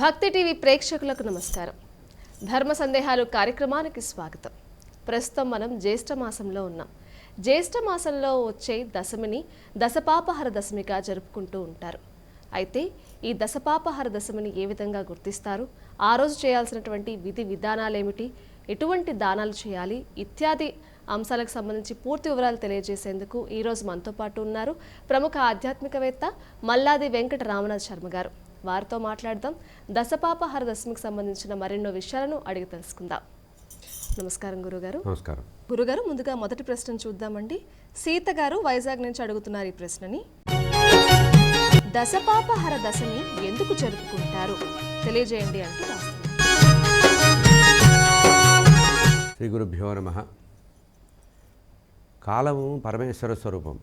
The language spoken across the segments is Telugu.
భక్తి టీవీ ప్రేక్షకులకు నమస్కారం. ధర్మ సందేహాలు కార్యక్రమానికి స్వాగతం. ప్రస్తుతం మనం జ్యేష్ఠ మాసంలో ఉన్నాం. జ్యేష్ఠ మాసంలో వచ్చే దశమిని దశపాపహర దశమిగా జరుపుకుంటూ ఉంటారు. అయితే ఈ దశపాపహర దశమిని ఏ విధంగా గుర్తిస్తారు, ఆ రోజు చేయాల్సినటువంటి విధి విధానాలు ఏమిటి, ఎటువంటి దానాలు చేయాలి ఇత్యాది అంశాలకు సంబంధించి పూర్తి వివరాలు తెలియజేసేందుకు ఈరోజు మనతో పాటు ఉన్నారు ప్రముఖ ఆధ్యాత్మికవేత్త మల్లాది వెంకట రామనాథ్ శర్మ గారు. వారితో మాట్లాడదాం. దశపాపహర దశమికి సంబంధించిన మరెన్నో విషయాలను అడిగి తెలుసుకుందాం. నమస్కారం గురుగారు. నమస్కారం గురుగారు. ముందుగా మొదటి ప్రశ్న చూద్దామండి. సీత గారు వైజాగ్ నుంచి అడుగుతున్నారు ఈ ప్రశ్నని. దశపాపహర దశమి ఎందుకు జరుపుకుంటారు తెలియజేయండి అంటూ రాస్తున్నారు. శ్రీ గురుభ్యో నమః. కాలము పరమేశ్వర స్వరూపం.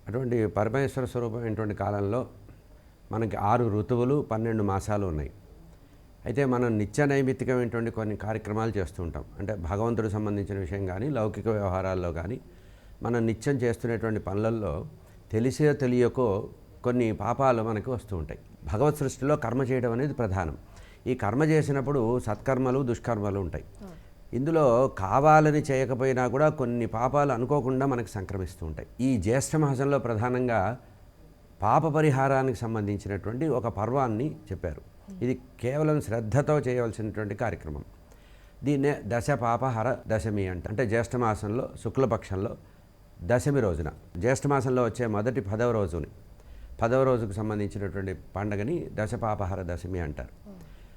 అటువంటి పరమేశ్వర స్వరూపం అయినటువంటి కాలంలో మనకి 6 ఋతువులు 12 మాసాలు ఉన్నాయి. అయితే మనం నిత్య నైమిత్తికమైనటువంటి కొన్ని కార్యక్రమాలు చేస్తూ ఉంటాం. అంటే భగవంతుడికి సంబంధించిన విషయం కానీ లౌకిక వ్యవహారాల్లో కానీ మనం నిత్యం చేస్తున్నటువంటి పనులలో తెలిసో తెలియకో కొన్ని పాపాలు మనకు వస్తూ ఉంటాయి. భగవత్ సృష్టిలో కర్మ చేయడం అనేది ప్రధానం. ఈ కర్మ చేసినప్పుడు సత్కర్మలు దుష్కర్మలు ఉంటాయి. ఇందులో కావాలని చేయకపోయినా కూడా కొన్ని పాపాలు అనుకోకుండా మనకు సంక్రమిస్తూ ఉంటాయి. ఈ జ్యేష్ఠ మాసంలో ప్రధానంగా పాప పరిహారానికి సంబంధించినటువంటి ఒక పర్వాన్ని చెప్పారు. ఇది కేవలం శ్రద్ధతో చేయవలసినటువంటి కార్యక్రమం. దీన్నే దశపాపహర దశమి అంటే జ్యేష్ఠ మాసంలో శుక్లపక్షంలో దశమి రోజున, జ్యేష్ఠ మాసంలో వచ్చే మొదటి 10వ రోజుని, 10వ రోజుకు సంబంధించినటువంటి పండుగని దశపాపహర దశమి అంటారు.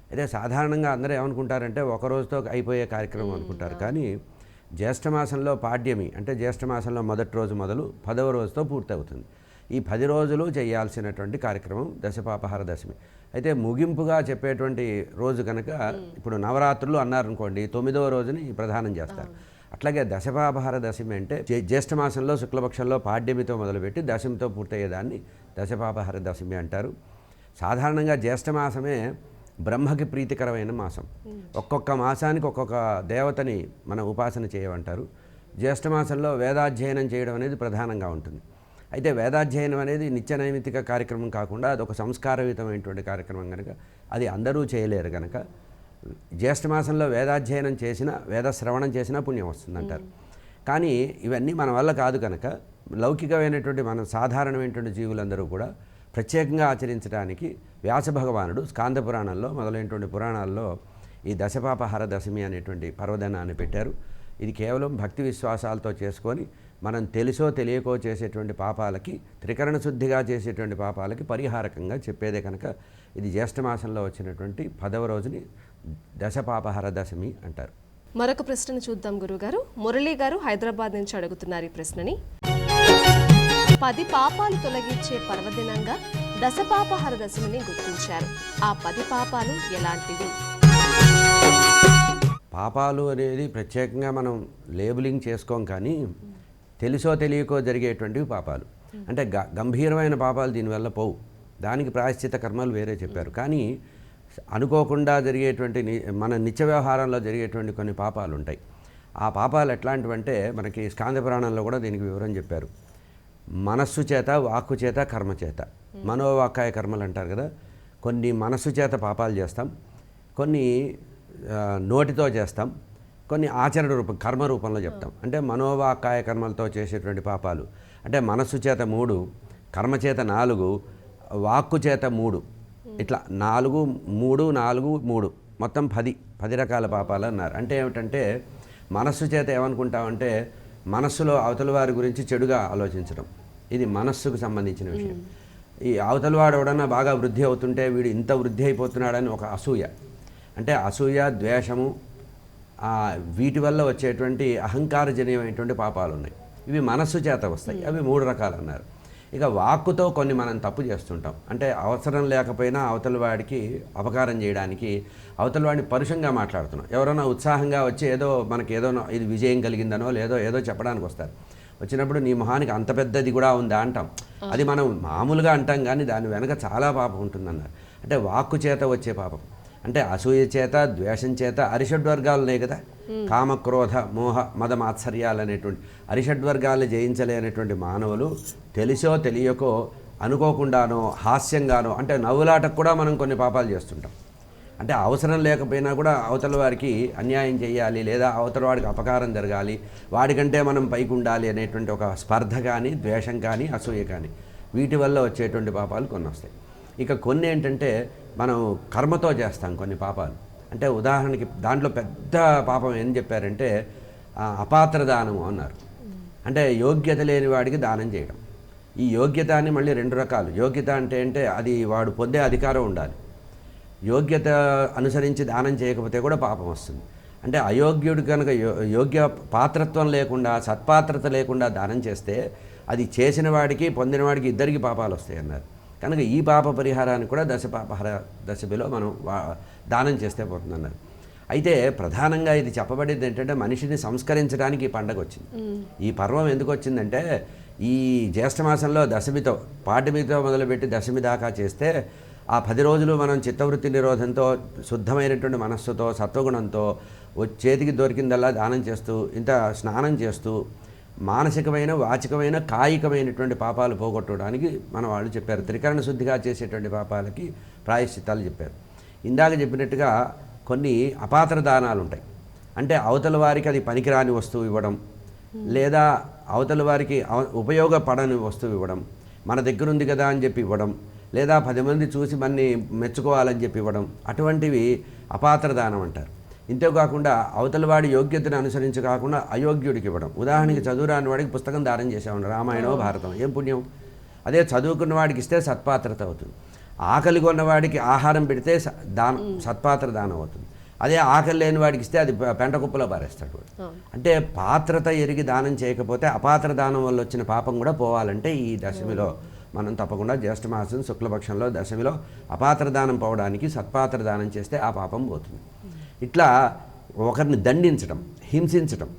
అయితే సాధారణంగా అందరూ ఏమనుకుంటారంటే ఒక రోజుతో అయిపోయే కార్యక్రమం అనుకుంటారు. కానీ జ్యేష్ఠ మాసంలో పాడ్యమి అంటే జ్యేష్ఠ మాసంలో మొదటి రోజు మొదలు 10వ రోజుతో పూర్తవుతుంది. ఈ 10 రోజులు చేయాల్సినటువంటి కార్యక్రమం దశపాపహర దశమి. అయితే ముగింపుగా చెప్పేటువంటి రోజు కనుక ఇప్పుడు నవరాత్రులు అన్నారనుకోండి, 9వ రోజుని ప్రధానం చేస్తారు. అట్లాగే దశపాపహర దశమి అంటే జ్యేష్ఠ మాసంలో శుక్లపక్షంలో పాడ్యమితో మొదలుపెట్టి దశమితో పూర్తయ్యేదాన్ని దశపాపహర దశమి అంటారు. సాధారణంగా జ్యేష్ఠ మాసమే బ్రహ్మకి ప్రీతికరమైన మాసం. ఒక్కొక్క మాసానికి ఒక్కొక్క దేవతని మనం ఉపాసన చేయమంటారు. జ్యేష్ఠ మాసంలో వేదాధ్యయనం చేయడం అనేది ప్రధానంగా ఉంటుంది. అయితే వేదాధ్యయనం అనేది నిత్య నైమిత్తిక కార్యక్రమం కాకుండా అదొక సంస్కారయుతమైనటువంటి కార్యక్రమం కనుక అది అందరూ చేయలేరు కనుక జ్యేష్ఠ మాసంలో వేదాధ్యయనం చేసినా వేద శ్రవణం చేసినా పుణ్యం వస్తుందంటారు. కానీ ఇవన్నీ మన వల్ల కాదు కనుక లౌకికమైనటువంటి మన సాధారణమైనటువంటి జీవులందరూ కూడా ప్రత్యేకంగా ఆచరించడానికి వ్యాస భగవానుడు స్కాంద పురాణంలో మొదలైనటువంటి పురాణాల్లో ఈ దశపాపహర దశమి అనేటువంటి పర్వదినాన్ని పెట్టారు. ఇది కేవలం భక్తి విశ్వాసాలతో చేసుకొని మనం తెలుసో తెలియకో చేసేటువంటి పాపాలకి, త్రికరణ శుద్ధిగా చేసేటువంటి పాపాలకి పరిహారకంగా చెప్పేదే కనుక ఇది జ్యేష్ఠ మాసంలో వచ్చినటువంటి 10వ రోజుని దశపాపహర దశమి అంటారు. మరొక ప్రశ్నను చూద్దాం గురుగారు. మురళీ గారు హైదరాబాద్ నుంచి అడుగుతున్నారు ఈ ప్రశ్నని. 10 పాపాలు తొలగించే పర్వదినంగా దశపాపహర దశమిని గుర్తించారు. ఆ 10 పాపాలు ఎలాంటివి? పాపాలు అనేది ప్రత్యేకంగా మనం లేబులింగ్ చేసుకోం, కానీ తెలుసో తెలియకో జరిగేటువంటివి పాపాలు. అంటే గంభీరమైన పాపాలు దీనివల్ల పోవు. దానికి ప్రాయశ్చిత కర్మలు వేరే చెప్పారు. కానీ అనుకోకుండా జరిగేటువంటి మన నిత్య వ్యవహారంలో జరిగేటువంటి కొన్ని పాపాలు ఉంటాయి. ఆ పాపాలు ఎట్లాంటివంటే మనకి స్కాంద పురాణంలో కూడా దీనికి వివరం చెప్పారు. మనస్సు చేత, వాక్కు చేత, కర్మ చేత, మనోవాక్కాయ కర్మలు అంటారు కదా. కొన్ని మనస్సు చేత పాపాలు చేస్తాం, కొన్ని నోటితో చేస్తాం, కొన్ని ఆచరణ రూపం కర్మ రూపంలో చెప్తాం. అంటే మనోవాక్కాయ కర్మలతో చేసేటువంటి పాపాలు అంటే మనస్సు చేత 3, కర్మ చేత 4, వాక్కు చేత 3, ఇట్లా 4, 3, 4, 3 మొత్తం 10 రకాల పాపాలు అన్నారు. అంటే ఏమిటంటే మనస్సు చేత ఏమనుకుంటామంటే మనస్సులో అవతల వారి గురించి చెడుగా ఆలోచించడం. ఇది మనస్సుకు సంబంధించిన విషయం. ఈ అవతల వాడు ఎవడన్నా బాగా వృద్ధి అవుతుంటే వీడు ఇంత వృద్ధి అయిపోతున్నాడని ఒక అసూయ. అంటే అసూయ, ద్వేషము, వీటి వల్ల వచ్చేటువంటి అహంకారజనీయమైనటువంటి పాపాలు ఉన్నాయి. ఇవి మనస్సు చేత వస్తాయి. అవి 3 రకాలు అన్నారు. ఇక వాక్కుతో కొన్ని మనం తప్పు చేస్తుంటాం. అంటే అవసరం లేకపోయినా అవతల వాడికి అపకారం చేయడానికి అవతల వాడిని పరుషంగా మాట్లాడుతున్నాం. ఎవరైనా ఉత్సాహంగా వచ్చి ఏదో మనకి ఏదో ఇది విజయం కలిగిందనో ఏదో చెప్పడానికి వస్తారు. వచ్చినప్పుడు నీ మొహానికి అంత పెద్దది కూడా ఉందా అంటాం. అది మనం మామూలుగా అంటాం, కానీ దాని వెనక చాలా పాపం ఉంటుందన్నారు. అంటే వాక్కు చేత వచ్చే పాపం అంటే అసూయ చేత, ద్వేషం చేత అరిషడ్వర్గాలు ఉన్నాయి కదా, కామ, క్రోధ, మోహ, మద, మాత్సర్యాలు అనేటువంటి అరిషడ్వర్గాలు జయించలేనటువంటి మానవులు తెలుసో తెలియకో అనుకోకుండానో హాస్యంగానో అంటే నవ్వులాటకు కూడా మనం కొన్ని పాపాలు చేస్తుంటాం. అంటే అవసరం లేకపోయినా కూడా అవతల వారికి అన్యాయం చేయాలి లేదా అవతల వాడికి అపకారం జరగాలి, వాడికంటే మనం పైకి ఉండాలి అనేటువంటి ఒక స్పర్ధ కానీ, ద్వేషం కానీ, అసూయ కానీ వీటి వల్ల వచ్చేటువంటి పాపాలు కొన్ని వస్తాయి. ఇక కొన్ని ఏంటంటే మనం కర్మతో చేస్తాం కొన్ని పాపాలు. అంటే ఉదాహరణకి దాంట్లో పెద్ద పాపం ఏం చెప్పారంటే అపాత్ర దానము అన్నారు. అంటే యోగ్యత లేని వాడికి దానం చేయడం. ఈ యోగ్యత అని మళ్ళీ రెండు రకాలు. యోగ్యత అంటే అది వాడు పొందే అధికారం ఉండాలి. యోగ్యత అనుసరించి దానం చేయకపోతే కూడా పాపం వస్తుంది. అంటే అయోగ్యుడు కనుక యోగ్య పాత్రత్వం లేకుండా, సత్పాత్రత లేకుండా దానం చేస్తే అది చేసిన వాడికి పొందిన వాడికి ఇద్దరికి పాపాలు వస్తాయి అన్నారు. కనుక ఈ పాప పరిహారాన్ని కూడా దశపాపహర దశమిలో మనం దానం చేస్తే పోతుందన్నారు. అయితే ప్రధానంగా ఇది చెప్పబడింది ఏంటంటే మనిషిని సంస్కరించడానికి ఈ పండగ వచ్చింది. ఈ పర్వం ఎందుకు వచ్చిందంటే ఈ జ్యేష్ఠమాసంలో దశమితో పాడ్యమితో మొదలుపెట్టి దశమి దాకా చేస్తే ఆ 10 రోజులు మనం చిత్తవృత్తి నిరోధంతో శుద్ధమైనటువంటి మనస్సుతో సత్వగుణంతో చేతికి దొరికిందల్లా దానం చేస్తూ ఇంత స్నానం చేస్తూ మానసికమైన, వాచికమైన, కాయికమైనటువంటి పాపాలు పోగొట్టడానికి మన వాళ్ళు చెప్పారు. త్రికరణ శుద్ధిగా చేసేటువంటి పాపాలకి ప్రాయశ్చిత్తాలు చెప్పారు. ఇందాక చెప్పినట్టుగా కొన్ని అపాత్ర దానాలు ఉంటాయి. అంటే అవతల వారికి అది పనికిరాని వస్తువు ఇవ్వడం, లేదా అవతల వారికి ఉపయోగపడని వస్తువు ఇవ్వడం, మన దగ్గర ఉంది కదా అని చెప్పి ఇవ్వడం, లేదా 10 మంది చూసి మనని మెచ్చుకోవాలని చెప్పి ఇవ్వడం, అటువంటివి అపాత్ర దానం అంటారు. ఇంతేకాకుండా అవతల వాడి యోగ్యతను అనుసరించి కాకుండా అయోగ్యుడికి ఇవ్వడం. ఉదాహరణకి చదువురాని వాడికి పుస్తకం దానం చేసామని రామాయణం, భారతం, ఏం పుణ్యం? అదే చదువుకున్న వాడికి ఇస్తే సత్పాత్రత అవుతుంది. ఆకలి కొన్నవాడికి ఆహారం పెడితే సత్పాత్ర దానం అవుతుంది. అదే ఆకలి లేని వాడికి ఇస్తే అది పెంట కుప్పలో పారేస్తాడు. అంటే పాత్రత ఎరిగి దానం చేయకపోతే అపాత్ర దానం వల్ల వచ్చిన పాపం కూడా పోవాలంటే ఈ దశమిలో మనం తప్పకుండా జ్యేష్ఠమాసం శుక్లపక్షంలో దశమిలో అపాత్ర దానం పోవడానికి సత్పాత్ర దానం చేస్తే ఆ పాపం పోతుంది. ఇట్లా ఒకరిని దండించడం, హింసించడం,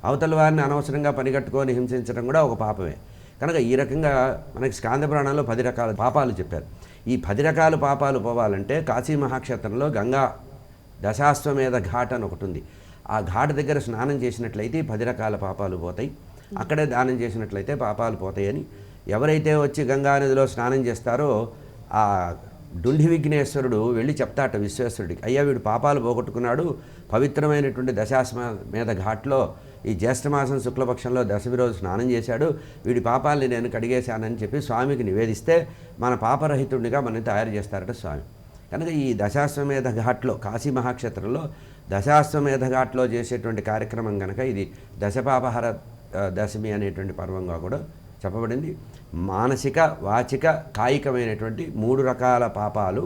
అవతల వారిని అనవసరంగా పనిగట్టుకొని హింసించడం కూడా ఒక పాపమే. కనుక ఈ రకంగా మనకి స్కాంద పురాణంలో 10 రకాల పాపాలు చెప్పారు. ఈ 10 రకాల పాపాలు పోవాలంటే కాశీ మహాక్షేత్రంలో గంగా దశాశ్వమేధ ఘాట్ అని ఒకటి ఉంది. ఆ ఘాట్ దగ్గర స్నానం చేసినట్లయితే 10 రకాల పాపాలు పోతాయి. అక్కడే దానం చేసినట్లయితే పాపాలు పోతాయని ఎవరైతే వచ్చి గంగా నదిలో స్నానం చేస్తారో ఆ డుండి విఘ్నేశ్వరుడు వెళ్ళి చెప్తాట విశ్వేశ్వరుడికి, అయ్యా వీడు పాపాలు పోగొట్టుకున్నాడు, పవిత్రమైనటువంటి దశాశ్వమేధ ఘాట్లో ఈ జ్యేష్ఠమాసం శుక్లపక్షంలో దశమి రోజు స్నానం చేశాడు, వీడి పాపాలని నేను కడిగేశానని చెప్పి స్వామికి నివేదిస్తే మన పాపరహితుడిగా మనని తయారు చేస్తారట స్వామి. కనుక ఈ దశాశ్వమేధ ఘాట్లో కాశీ మహాక్షేత్రంలో దశాశ్వమేధ ఘాట్లో చేసేటువంటి కార్యక్రమం కనుక ఇది దశపాపహర దశమి అనేటువంటి పర్వంగా కూడా చెప్పబడింది. మానసిక, వాచిక, కాయికమైనటువంటి 3 రకాల పాపాలు,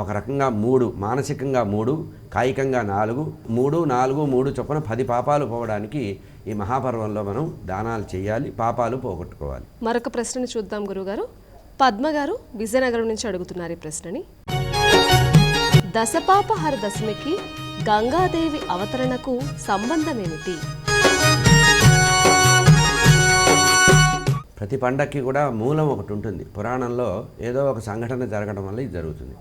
ఒక రకంగా 3, మానసికంగా 3, కాయికంగా 4, 3, 4, 3 చొప్పున 10 పాపాలు పోవడానికి ఈ మహాపర్వంలో మనం దానాలు చేయాలి, పాపాలు పోగొట్టుకోవాలి. మరొక ప్రశ్నని చూద్దాం గురుగారు. పద్మ గారు విజయనగరం నుంచి అడుగుతున్నారు ఈ ప్రశ్నని. దశపాపహర దశమికి గంగాదేవి అవతరణకు సంబంధం ఏమిటి? ప్రతి పండక్కి కూడా మూలం ఒకటి ఉంటుంది. పురాణంలో ఏదో ఒక సంఘటన జరగడం వల్ల ఇది జరుగుతుంది.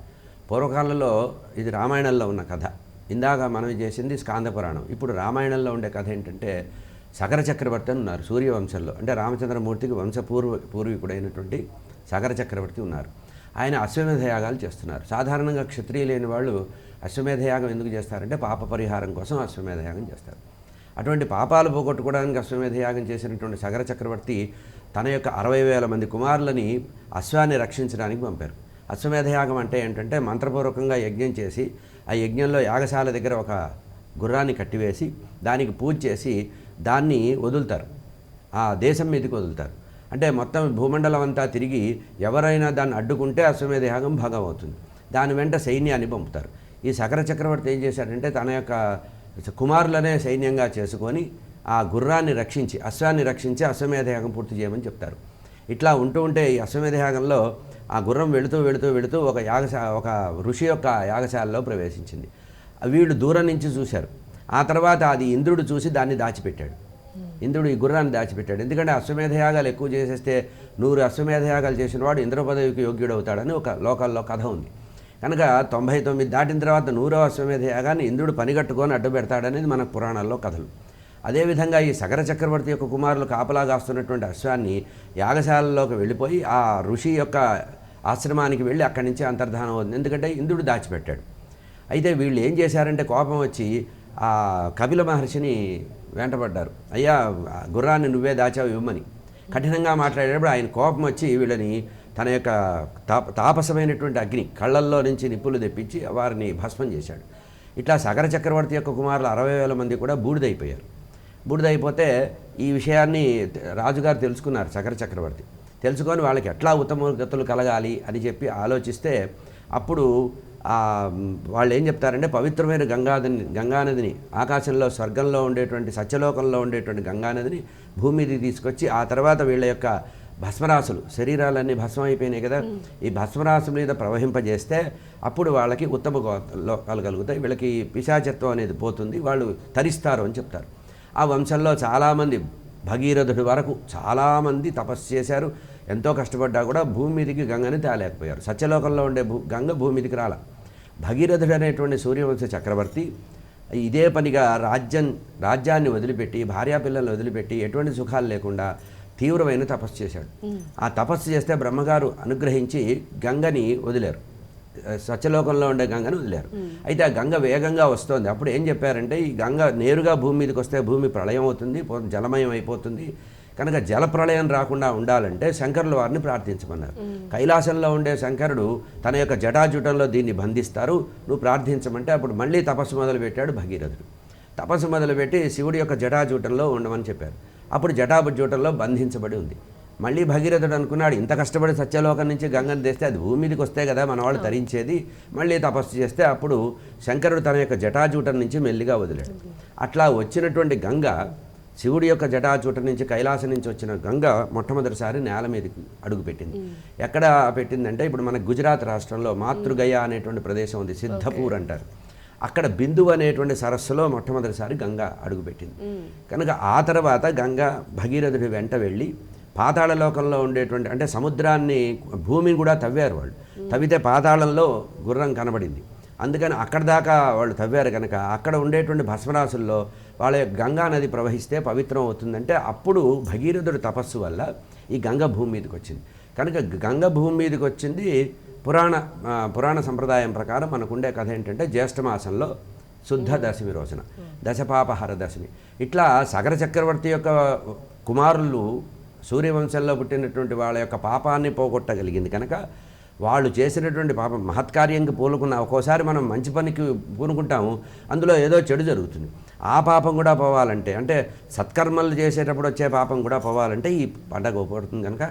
పూర్వకాలంలో ఇది రామాయణంలో ఉన్న కథ. ఇందాక మనం చేసింది స్కాంద పురాణం. ఇప్పుడు రామాయణంలో ఉండే కథ ఏంటంటే సగర చక్రవర్తి అని ఉన్నారు సూర్యవంశంలో. అంటే రామచంద్రమూర్తికి పూర్వీకుడైనటువంటి సగర చక్రవర్తి ఉన్నారు. ఆయన అశ్వమేధ యాగాలు చేస్తున్నారు. సాధారణంగా క్షత్రియులు లేని వాళ్ళు అశ్వమేధ యాగం ఎందుకు చేస్తారంటే పాప పరిహారం కోసం అశ్వమేధ యాగం చేస్తారు. అటువంటి పాపాలు పోగొట్టుకోవడానికి అశ్వమేధ యాగం చేసినటువంటి సగర చక్రవర్తి తన యొక్క 60,000 మంది కుమారులని అశ్వాన్ని రక్షించడానికి పంపారు. అశ్వమేధ యాగం అంటే ఏంటంటే మంత్రపూర్వకంగా యజ్ఞం చేసి ఆ యజ్ఞంలో యాగశాల దగ్గర ఒక గుర్రాన్ని కట్టివేసి దానికి పూజ చేసి దాన్ని వదులుతారు, ఆ దేశం మీదకి వదులుతారు. అంటే మొత్తం భూమండలం అంతా తిరిగి ఎవరైనా దాన్ని అడ్డుకుంటే అశ్వమేధ యాగం భంగం అవుతుంది. దాని వెంట సైన్యాన్ని పంపుతారు. ఈ సగర చక్రవర్తి ఏం చేశాడంటే తన యొక్క కుమారులనే సైన్యంగా చేసుకొని ఆ గుర్రాన్ని రక్షించి అశ్వాన్ని రక్షించి అశ్వమేధ యాగం పూర్తి చేయమని చెప్తారు. ఇట్లా ఉంటే ఈ అశ్వమేధ యాగంలో ఆ గుర్రం వెళుతూ ఒక ఋషి యొక్క యాగశాలలో ప్రవేశించింది. వీళ్ళు దూరం నుంచి చూశారు. ఆ తర్వాత అది ఇంద్రుడు చూసి దాన్ని దాచిపెట్టాడు. ఇంద్రుడు ఈ గుర్రాన్ని దాచిపెట్టాడు. ఎందుకంటే అశ్వమేధ యాగాలు ఎక్కువ చేసేస్తే 100 అశ్వమేధ యాగాలు చేసిన వాడు ఇంద్ర పదవికి యోగ్యుడవుతాడని ఒక లోకాల్లో కథ ఉంది. కనుక 99 దాటిన తర్వాత 100వ అశ్వమేధ యాగాన్ని ఇంద్రుడు పనిగట్టుకొని అడ్డు పెడతాడనేది మన పురాణాల్లో కథలు. అదేవిధంగా ఈ సగర చక్రవర్తి యొక్క కుమారులు కాపలా కాస్తున్నటువంటి అశ్వాన్ని యాగశాలలోకి వెళ్ళిపోయి ఆ ఋషి యొక్క ఆశ్రమానికి వెళ్ళి అక్కడి నుంచి అంతర్ధానం అవుతుంది. ఎందుకంటే ఇంద్రుడు దాచిపెట్టాడు. అయితే వీళ్ళు ఏం చేశారంటే కోపం వచ్చి ఆ కపిల మహర్షిని వెంటబడ్డారు. అయ్యా, గుర్రాన్ని నువ్వే దాచావు ఇవ్వమని కఠినంగా మాట్లాడేటప్పుడు ఆయన కోపం వచ్చి వీళ్ళని తన యొక్క తాపసమైనటువంటి అగ్ని కళ్ళల్లో నుంచి నిప్పులు తెప్పించి వారిని భస్మం చేశాడు. ఇట్లా సగర చక్రవర్తి యొక్క కుమారులు 60,000 మంది కూడా బూడిదైపోయారు. బూడిదైపోతే ఈ విషయాన్ని రాజుగారు తెలుసుకున్నారు. సగర చక్రవర్తి తెలుసుకొని వాళ్ళకి ఎట్లా ఉత్తమగతులు కలగాలి అని చెప్పి ఆలోచిస్తే అప్పుడు వాళ్ళు ఏం చెప్తారంటే పవిత్రమైన గంగానదిని ఆకాశంలో స్వర్గంలో ఉండేటువంటి సత్యలోకంలో ఉండేటువంటి గంగానదిని భూమి మీదకి తీసుకొచ్చి ఆ తర్వాత వీళ్ళ యొక్క భస్మరాశులు శరీరాలన్నీ భస్మం అయిపోయినాయి కదా, ఈ భస్మరాశుల మీద ప్రవహింపజేస్తే అప్పుడు వాళ్ళకి ఉత్తమ లోకాలు కలుగుతాయి, వీళ్ళకి పిశాచత్వం అనేది పోతుంది, వాళ్ళు తరిస్తారు అని చెప్తారు. ఆ వంశంలో చాలామంది భగీరథుడి వరకు చాలామంది తపస్సు చేశారు. ఎంతో కష్టపడ్డా కూడా భూమి మీదకి గంగని తేలేకపోయారు. సత్యలోకంలో ఉండే గంగ భూమి మీదకి రాల. భగీరథుడు అనేటువంటి సూర్యవంశ చక్రవర్తి ఇదే పనిగా రాజ్యాన్ని వదిలిపెట్టి భార్యాపిల్లలను వదిలిపెట్టి ఎటువంటి సుఖాలు లేకుండా తీవ్రమైన తపస్సు చేశాడు. ఆ తపస్సు చేస్తే బ్రహ్మగారు అనుగ్రహించి గంగని వదిలేరు, సత్యలోకంలో ఉండే గంగను వదిలేరు. అయితే ఆ గంగ వేగంగా వస్తుంది. అప్పుడు ఏం చెప్పారంటే ఈ గంగ నేరుగా భూమి మీదకి వస్తే భూమి ప్రళయం అవుతుంది, జలమయం అయిపోతుంది. కనుక జల ప్రళయం రాకుండా ఉండాలంటే శంకరుల వారిని ప్రార్థించమన్నారు. కైలాసంలో ఉండే శంకరుడు తన యొక్క జటాజూటంలో దీన్ని బంధిస్తారు, నువ్వు ప్రార్థించమంటే అప్పుడు మళ్ళీ తపస్సు మొదలుపెట్టాడు భగీరథుడు. తపస్సు మొదలుపెట్టి శివుడి యొక్క జటాజూటంలో ఉండమని చెప్పారు. అప్పుడు జటాజూటంలో బంధించబడి ఉంది. మళ్ళీ భగీరథుడు అనుకున్నాడు, ఇంత కష్టపడి సత్యలోకం నుంచి గంగను తెస్తే అది భూమి మీదకి వస్తే కదా మన వాళ్ళు తరించేది, మళ్ళీ తపస్సు చేస్తే అప్పుడు శంకరుడు తన యొక్క జటాజూటం నుంచి మెల్లిగా వదిలాడు. అట్లా వచ్చినటువంటి గంగ శివుడి యొక్క జటాజూటం నుంచి కైలాసం నుంచి వచ్చిన గంగ మొట్టమొదటిసారి నేల మీదకి అడుగుపెట్టింది. ఎక్కడ పెట్టిందంటే ఇప్పుడు మన గుజరాత్ రాష్ట్రంలో మాతృగయ అనేటువంటి ప్రదేశం ఉంది, సిద్ధపూర్ అంటారు. అక్కడ బిందువు అనేటువంటి సరస్సులో మొట్టమొదటిసారి గంగ అడుగుపెట్టింది. కనుక ఆ తర్వాత గంగ భగీరథుడి వెంట వెళ్ళి పాతాళ లోకంలో ఉండేటువంటి అంటే సముద్రాన్ని భూమిని కూడా తవ్వారు వాళ్ళు. తవ్వితే పాతాళంలో గుర్రం కనబడింది. అందుకని అక్కడ దాకా వాళ్ళు తవ్వారు కనుక అక్కడ ఉండేటువంటి భస్మరాశుల్లో వాళ్ళ గంగా నది ప్రవహిస్తే పవిత్రం అవుతుందంటే అప్పుడు భగీరథుడి తపస్సు వల్ల ఈ గంగ భూమి మీదకి వచ్చింది. కనుక గంగ భూమి మీదకి వచ్చింది. పురాణ సంప్రదాయం ప్రకారం మనకుండే కథ ఏంటంటే జ్యేష్ఠమాసంలో శుద్ధ దశమి రోజున దశపాపహర దశమి. ఇట్లా సగర చక్రవర్తి యొక్క కుమారులు సూర్యవంశంలో పుట్టినటువంటి వాళ్ళ యొక్క పాపాన్ని పోగొట్టగలిగింది కనుక వాళ్ళు చేసినటువంటి పాపం మహత్కార్యంకి పూనుకున్న ఒక్కోసారి మనం మంచి పనికి పూనుకుంటాము, అందులో ఏదో చెడు జరుగుతుంది. ఆ పాపం కూడా పోవాలంటే అంటే సత్కర్మలు చేసేటప్పుడు వచ్చే పాపం కూడా పోవాలంటే ఈ పండగ ఉపడుతుంది. కనుక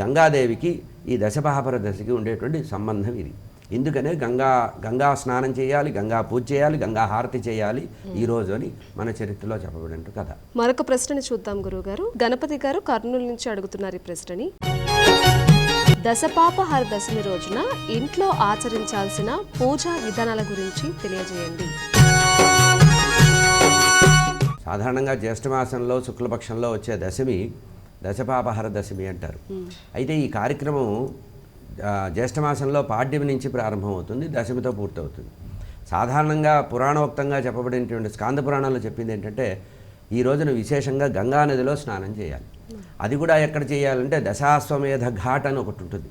గంగాదేవికి ఈ దశపాపహర దశకి ఉండేటువంటి సంబంధం ఇది. ఇందుకనే గంగా స్నానం చేయాలి, గంగా పూజ చేయాలి, గంగా హారతి చేయాలి ఈ రోజు అని మన చరిత్రలో చెప్పబడిన కథ. మరొక ప్రశ్నని చూద్దాం గురువుగారు. గణపతి గారు కర్నూలు నుంచి అడుగుతున్నారు ఈ ప్రశ్నని. దశపాపహర దశమి రోజున ఇంట్లో ఆచరించాల్సిన పూజా విధానాల గురించి తెలియజేయండి. సాధారణంగా జ్యేష్ఠమాసంలో శుక్లపక్షంలో వచ్చే దశమి దశపాపహర దశమి అంటారు. అయితే ఈ కార్యక్రమం జ్యేష్ఠమాసంలో పాడ్యమి నుంచి ప్రారంభమవుతుంది, దశమితో పూర్తవుతుంది. సాధారణంగా పురాణోక్తంగా చెప్పబడినటువంటి స్కాంద పురాణంలో చెప్పింది ఏంటంటే ఈ రోజున విశేషంగా గంగానదిలో స్నానం చేయాలి. అది కూడా ఎక్కడ చేయాలంటే దశాశ్వమేధ ఘాట్ అని ఒకటి ఉంటుంది.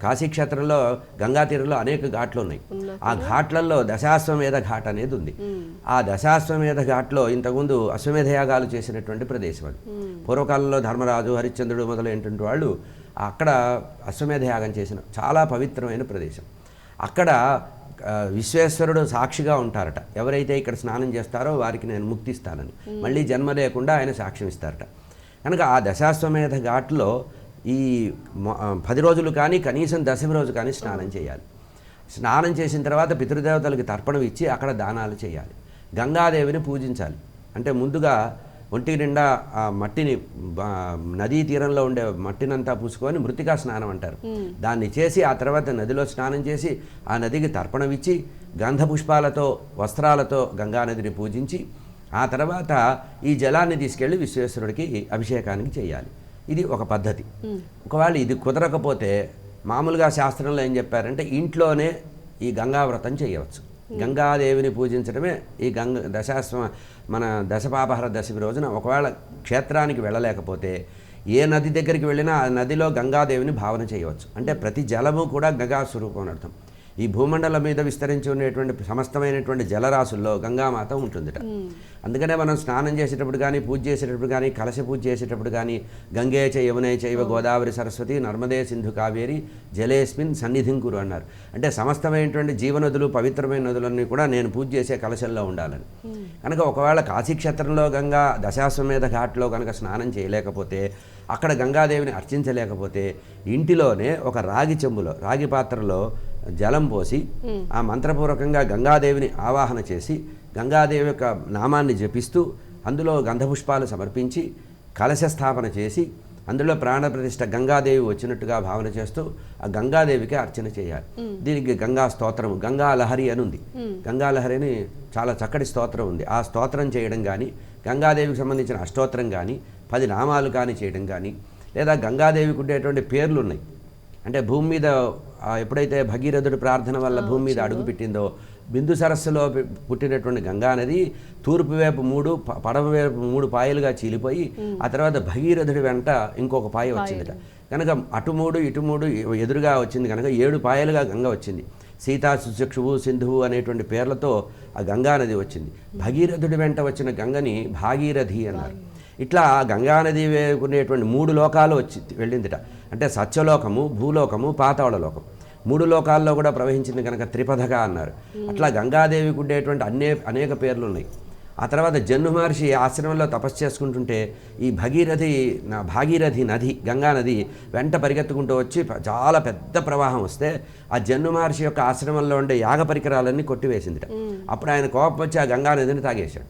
కాశీక్షేత్రంలో గంగా తీరంలో అనేక ఘాట్లు ఉన్నాయి. ఆ ఘాట్లలో దశాశ్వమేధ ఘాట్ అనేది ఉంది. ఆ దశాశ్వమేధ ఘాట్లో ఇంతకుముందు అశ్వమేధ యాగాలు చేసినటువంటి ప్రదేశం అది. పూర్వకాలంలో ధర్మరాజు, హరిశ్చంద్రుడు మొదలైనటువంటి వాళ్ళు అక్కడ అశ్వమేధ యాగం చేసిన చాలా పవిత్రమైన ప్రదేశం. అక్కడ విశ్వేశ్వరుడు సాక్షిగా ఉంటారట. ఎవరైతే ఇక్కడ స్నానం చేస్తారో వారికి నేను ముక్తిస్తానని, మళ్ళీ జన్మ లేకుండా ఆయన సాక్ష్యం ఇస్తారట. కనుక ఆ దశాశ్వమేధ ఘాట్లో ఈ 10 రోజులు కానీ కనీసం దశమి రోజు కానీ స్నానం చేయాలి. స్నానం చేసిన తర్వాత పితృదేవతలకి తర్పణం ఇచ్చి అక్కడ దానాలు చేయాలి. గంగాదేవిని పూజించాలి. అంటే ముందుగా ఒంటి నిండా ఆ మట్టిని నదీ తీరంలో ఉండే మట్టినంతా పూసుకొని మృతికా స్నానం అంటారు. దాన్ని చేసి ఆ తర్వాత నదిలో స్నానం చేసి ఆ నదికి తర్పణం ఇచ్చి గంధ పుష్పాలతో వస్త్రాలతో గంగానదిని పూజించి ఆ తర్వాత ఈ జలాన్ని తీసుకెళ్ళి విశ్వేశ్వరుడికి అభిషేకానికి చేయాలి. ఇది ఒక పద్ధతి. ఒకవేళ ఇది కుదరకపోతే మామూలుగా శాస్త్రంలో ఏం చెప్పారంటే ఇంట్లోనే ఈ గంగావ్రతం చేయవచ్చు. గంగాదేవిని పూజించడమే ఈ మన దశపాపహర దశమి రోజున ఒకవేళ క్షేత్రానికి వెళ్ళలేకపోతే ఏ నది దగ్గరికి వెళ్ళినా ఆ నదిలో గంగాదేవిని భావన చేయవచ్చు. అంటే ప్రతి జలము కూడా గంగా స్వరూపం అని అర్థం. ఈ భూమండలం మీద విస్తరించి ఉండేటువంటి సమస్తమైనటువంటి జలరాశుల్లో గంగామాత ఉంటుందిట. అందుకనే మనం స్నానం చేసేటప్పుడు కానీ, పూజ చేసేటప్పుడు కానీ, కలశ పూజ చేసేటప్పుడు కానీ గంగే చ యమునే చైవ గోదావరి సరస్వతి నర్మదే సింధు కావేరి జలేస్మిన్ సన్నిధిం కురు అన్నారు. అంటే సమస్తమైనటువంటి జీవనదులు, పవిత్రమైన నదులన్నీ కూడా నేను పూజ చేసే కలశంలో ఉండాలని. కనుక ఒకవేళ కాశీక్షేత్రంలో గంగా దశాశ్వమేధ ఘాట్లో కనుక స్నానం చేయలేకపోతే, అక్కడ గంగాదేవిని అర్చించలేకపోతే, ఇంటిలోనే ఒక రాగి చెంబులో, రాగి పాత్రలో జలం పోసి ఆ మంత్రపూర్వకంగా గంగాదేవిని ఆవాహన చేసి గంగాదేవి యొక్క నామాన్ని జపిస్తూ అందులో గంధపుష్పాలు సమర్పించి కలశ స్థాపన చేసి అందులో ప్రాణప్రతిష్ఠ గంగాదేవి వచ్చినట్టుగా భావన చేస్తూ ఆ గంగాదేవికి అర్చన చేయాలి. దీనికి గంగా స్తోత్రం, గంగా లహరి అని ఉంది. గంగా లహరి అని చాలా చక్కటి స్తోత్రం ఉంది. ఆ స్తోత్రం చేయడం కానీ, గంగాదేవికి సంబంధించిన అష్టోత్తరం కానీ, 10 నామాలు కానీ చేయడం కానీ, లేదా గంగాదేవికి ఉండేటువంటి పేర్లు ఉన్నాయి. అంటే భూమి మీద ఎప్పుడైతే భగీరథుడి ప్రార్థన వల్ల భూమి మీద అడుగుపెట్టిందో, బిందు సరస్సులో పుట్టినటువంటి గంగా నది తూర్పు వైపు 3, పడవ వైపు 3 పాయలుగా చీలిపోయి ఆ తర్వాత భగీరథుడి వెంట ఇంకొక పాయ వచ్చిందిట. కనుక అటు 3 ఇటు 3 ఎదురుగా వచ్చింది కనుక 7 పాయలుగా గంగ వచ్చింది. సీతా, సుచక్షువు, సింధువు అనేటువంటి పేర్లతో ఆ గంగా నది వచ్చింది. భగీరథుడి వెంట వచ్చిన గంగని భాగీరథి అన్నారు. ఇట్లా గంగానది ఉండేటువంటి 3 లోకాలు వెళ్ళిందిట. అంటే సత్యలోకము, భూలోకము, పాతాళ లోకం, 3 లోకాల్లో కూడా ప్రవహించింది కనుక త్రిపథగా అన్నారు. అట్లా గంగాదేవికి ఉండేటువంటి అనేక పేర్లు ఉన్నాయి. ఆ తర్వాత జన్ను మహర్షి ఆశ్రమంలో తపస్సు చేసుకుంటుంటే ఈ భాగీరథి నది, గంగా నది వెంట పరిగెత్తుకుంటూ వచ్చి చాలా పెద్ద ప్రవాహం వస్తే ఆ జన్ను మహర్షి యొక్క ఆశ్రమంలో ఉండే యాగ పరికరాలన్నీ కొట్టివేసిందిట. అప్పుడు ఆయన కోపం వచ్చి ఆ గంగా నదిని తాగేశాడు.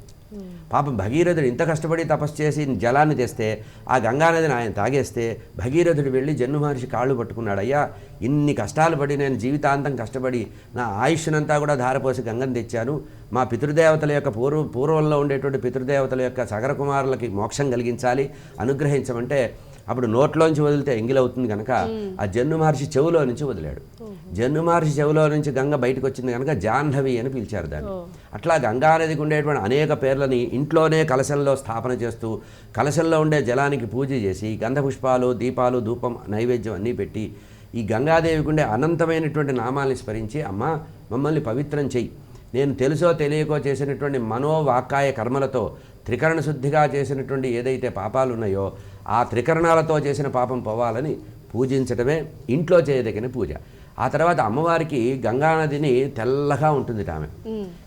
పాపం భగీరథుడు ఇంత కష్టపడి తపస్సు చేసి జలాన్ని తెస్తే ఆ గంగానదిని ఆయన తాగేస్తే భగీరథుడు వెళ్ళి జన్ను మహర్షి కాళ్ళు పట్టుకున్నాడు. అయ్యా, ఇన్ని కష్టాలు పడి నేను జీవితాంతం కష్టపడి నా ఆయుష్నంతా కూడా ధారపోసి గంగను తెచ్చాను. మా పితృదేవతల యొక్క పూర్వంలో ఉండేటువంటి పితృదేవతల యొక్క సగర కుమారులకి మోక్షం కలిగించాలి, అనుగ్రహించమంటే అప్పుడు నోట్లోంచి వదిలితే ఎంగిలవుతుంది కనుక ఆ జన్ను మహర్షి చెవులో నుంచి వదిలాడు. జన్ను మహర్షి చెవులో నుంచి గంగ బయటకు వచ్చింది కనుక జాహ్నవి అని పిలిచారు దాన్ని. అట్లా గంగానదికి ఉండేటువంటి అనేక పేర్లని ఇంట్లోనే కలశంలో స్థాపన చేస్తూ కలశంలో ఉండే జలానికి పూజ చేసి గంధపుష్పాలు, దీపాలు, ధూపం, నైవేద్యం అన్నీ పెట్టి ఈ గంగాదేవికి ఉండే అనంతమైనటువంటి నామాల్ని స్మరించి, అమ్మ మమ్మల్ని పవిత్రం చెయ్యి, నేను తెలుసో తెలియకో చేసినటువంటి మనోవాక్కాయ కర్మలతో త్రికరణ శుద్ధిగా చేసినటువంటి ఏదైతే పాపాలు ఉన్నాయో ఆ త్రికరణాలతో చేసిన పాపం పోవాలని పూజించడమే ఇంట్లో చేయదగిన పూజ. ఆ తర్వాత అమ్మవారికి గంగానదిని తెల్లగా ఉంటుంది ఆమె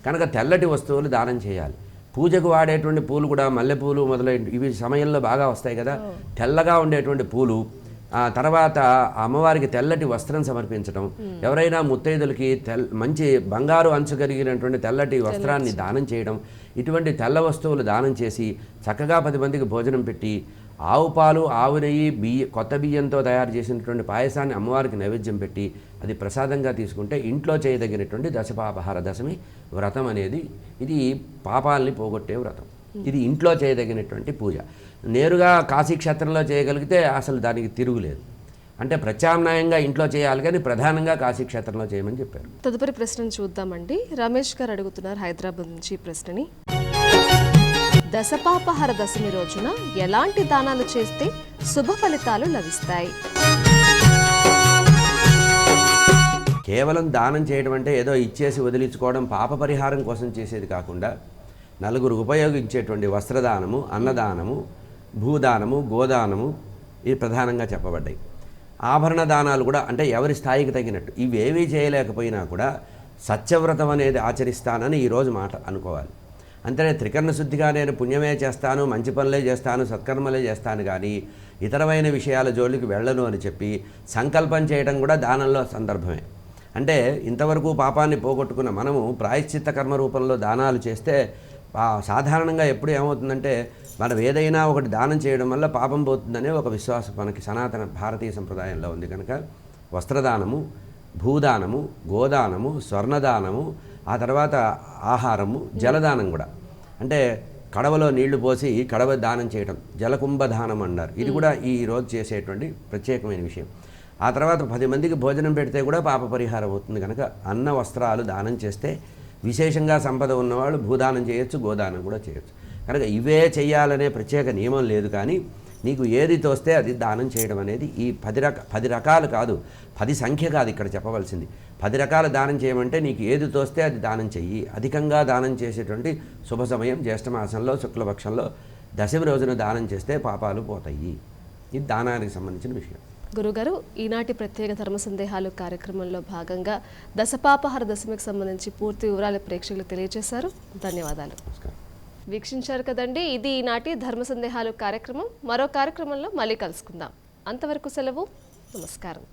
కనుక తెల్లటి వస్తువులు దానం చేయాలి. పూజకు వాడేటువంటి పూలు కూడా మల్లెపూలు మొదలైన ఇవి సమయంలో బాగా వస్తాయి కదా, తెల్లగా ఉండేటువంటి పూలు. తర్వాత అమ్మవారికి తెల్లటి వస్త్రం సమర్పించడం, ఎవరైనా ముత్తైదులకి మంచి బంగారు అంచు కలిగినటువంటి తెల్లటి వస్త్రాన్ని దానం చేయడం, ఇటువంటి తెల్ల వస్తువులు దానం చేసి చక్కగా 10 మందికి భోజనం పెట్టి ఆవు పాలు, ఆవు నెయ్యి, కొత్త బియ్యంతో తయారు చేసినటువంటి పాయసాన్ని అమ్మవారికి నైవేద్యం పెట్టి అది ప్రసాదంగా తీసుకుంటే ఇంట్లో చేయదగినటువంటి దశపాపహార దశమి వ్రతం అనేది ఇది పాపాలని పోగొట్టే వ్రతం. ఇది ఇంట్లో చేయదగినటువంటి పూజ. నేరుగా కాశీక్షేత్రంలో చేయగలిగితే అసలు దానికి తిరుగులేదు. అంటే ప్రత్యామ్నాయంగా ఇంట్లో చేయాలి కానీ ప్రధానంగా కాశీక్షేత్రంలో చేయమని చెప్పారు. తదుపరి ప్రశ్నను చూద్దామండి. రమేష్ గారు అడుగుతున్నారు హైదరాబాద్ నుంచి ప్రశ్నని. దశపాపహర దశమి రోజున ఎలాంటి దానాలు చేస్తే శుభ ఫలితాలు లభిస్తాయి? కేవలం దానం చేయడం అంటే ఏదో ఇచ్చేసి వదిలించుకోవడం, పాప పరిహారం కోసం చేసేది కాకుండా నలుగురు ఉపయోగించేటువంటి వస్త్రదానము, అన్నదానము, భూదానము, గోదానము ఇవి ప్రధానంగా చెప్పబడ్డాయి. ఆభరణ దానాలు కూడా అంటే ఎవరి స్థాయికి తగినట్టు. ఇవేవీ చేయలేకపోయినా కూడా సత్యవ్రతం అనేది ఆచరిస్తానని ఈరోజు మాట అనుకోవాలి. అంతేనే త్రికరణ శుద్ధిగా నేను పుణ్యమే చేస్తాను, మంచి పనులే చేస్తాను, సత్కర్మలే చేస్తాను కానీ ఇతరమైన విషయాల జోలికి వెళ్ళను అని చెప్పి సంకల్పం చేయడం కూడా దానంలో సందర్భమే. అంటే ఇంతవరకు పాపాన్ని పోగొట్టుకున్న మనము ప్రాయశ్చిత్త కర్మ రూపంలో దానాలు చేస్తే సాధారణంగా ఎప్పుడు ఏమవుతుందంటే మనం ఏదైనా ఒకటి దానం చేయడం వల్ల పాపం పోతుందనే ఒక విశ్వాసం మనకి సనాతన భారతీయ సంప్రదాయంలో ఉంది. కనుక వస్త్రదానము, భూదానము, గోదానము, స్వర్ణదానము, ఆ తర్వాత ఆహారము, జలదానం కూడా. అంటే కడవలో నీళ్లు పోసి కడవ దానం చేయడం జలకుంభదానం అన్నారు. ఇది కూడా ఈ రోజు చేసేటువంటి ప్రత్యేకమైన విషయం. ఆ తర్వాత 10 మందికి భోజనం పెడితే కూడా పాప పరిహారం అవుతుంది. కనుక అన్న వస్త్రాలు దానం చేస్తే విశేషంగా సంపద ఉన్నవాళ్ళు భూదానం చేయొచ్చు, గోదానం కూడా చేయొచ్చు. కనుక ఇవే చేయాలనే ప్రత్యేక నియమం లేదు. కానీ నీకు ఏది తోస్తే అది దానం చేయడం అనేది ఈ 10 రకాలు కాదు, 10 సంఖ్య కాదు ఇక్కడ చెప్పవలసింది. 10 రకాల దానం చేయమంటే నీకు ఏది తోస్తే అది దానం చెయ్యి. అధికంగా దానం చేసేటువంటి శుభ సమయం జ్యేష్ఠమాసంలో శుక్లపక్షంలో దశమి రోజున దానం చేస్తే పాపాలు పోతాయి. ఇది దానానికి సంబంధించిన విషయం. గురుగారు, ఈనాటి ప్రత్యేక ధర్మ సందేహాలు కార్యక్రమంలో భాగంగా దశపాపహర దశమికి సంబంధించి పూర్తి వివరాలు ప్రేక్షకులు తెలియజేశారు. ధన్యవాదాలు. నమస్కారం. వీక్షించారు కదండి, ఇది ఈనాటి ధర్మ సందేహాలు కార్యక్రమం. మరో కార్యక్రమంలో మళ్ళీ కలుసుకుందాం. అంతవరకు సెలవు. నమస్కారం.